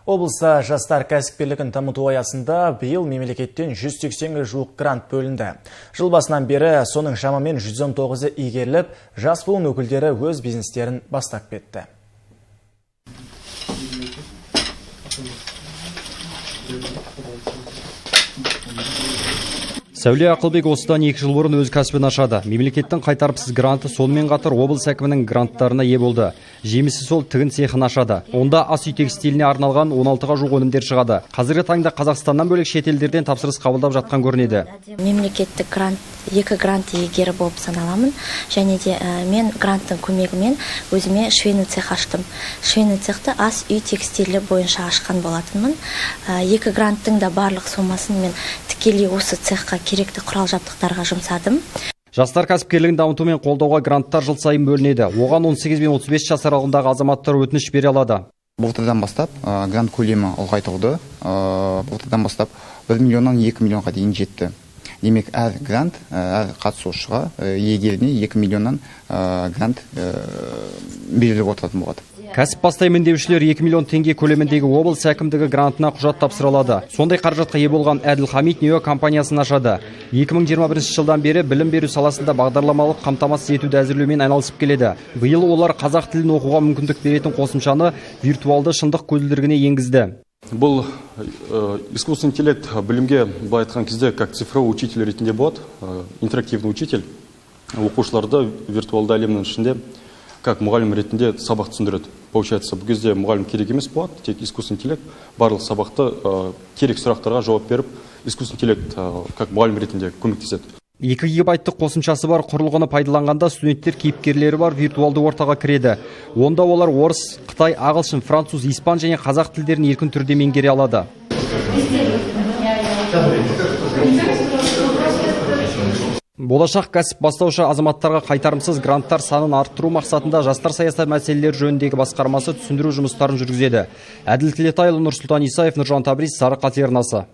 Облыста жастар кәсіпкерлігін дамыту аясында биыл мемлекеттен 180-ге жуық грант бөлінді. Жыл басынан бері соның шамамен 119-ы игеріліп, жас буын өкілдері өз бизнестерін бастап кетті. Сәуле Ақылбек осыдан 2 жыл бұрын өз кәсібін ашады. Мемлекеттің қайтарымсыз гранты сонымен қатар облыс әкімінің гранттарына ие болды. Жемісі сол тігін цехын ашады. Онда ас үй текстиліне арналған 16-ға жуық өнімдер шығады. Қазіргі таңда Қазақстаннан бөлек шетелдерден тапсырыс қабылдап жатқан көрінеді. Мемлекеттік грант, 2 грант иегері болып саналамын. Және де мен гранттың көмегімен өзіме швейный цех аштым. Швейный цехты ас үй текстилі бойынша ашқан болатынмын. 2 гранттың да барлық сомасын мен тікелей осы цехқа керекті құрал жабдықтарға жұмсадым. Жастар кәсіпкерлігін дамыту мен қолдауға гранттар жыл сайын бөлінеді. Оған 18 бен 35 жас аралығындағы азаматтар өтініш бере алады. Былтырдан бастап грант көлемі ұлғайтылды. Былтырдан бастап 1 миллионнан 2 миллионға дейін жетті. Демек, әр грант, әр қатысушыға иегеріне 2 миллионнан грант беріліп отыратын болады. Кәсіп бастаймын деушілер 2 миллион теңге көлеміндегі облыс әкімдігі грантына құжат тапсыра алады. Сондай қаражатқа ие болған Әділ Хамид Нео компаниясын ашады. 2021 жылдан бері білім беру саласында бағдарламалық қамтамасыз етуді әзірлеумен айналысып келеді. Биыл олар қазақ тілін оқуға мүмкіндік беретін қосымшаны виртуалды шындық көзілдірігіне енгізді. Бұл искусственный интеллект білімге былай айтқан кезде как цифровой учитель ретінде болады, интерактивный учитель. Оқушыларды виртуалды әлемнің ішінде как мұғалім ретінде сабақ түсіндіреді. Получается, бұл кезде мұғалім керек емес болады, тек искусственный интеллект барлық сабақты керек сұрақтарға жауап беріп, искусственный интеллект как мұғалім ретінде көмектеседі. 2 гигабайттық қосымшасы бар құрылғыны пайдаланғанда студенттер кейіпкерлері бар виртуалды ортаға кіреді. Онда олар орыс, қытай, ағылшын, француз, испан және қазақ тілдерін еркін түрде меңгере алады. Болашақ кәсіп бастаушы азаматтарға қайтарымсыз гранттар санын арттыру мақсатында жастар саясат мәселелері жөніндегі басқармасы түсіндіру жұмыстарын жүргізеді. Әділ Тілетайұлы, Нұрсұлтан Исаев, Нұржан Табрис, Сары Қатернасы.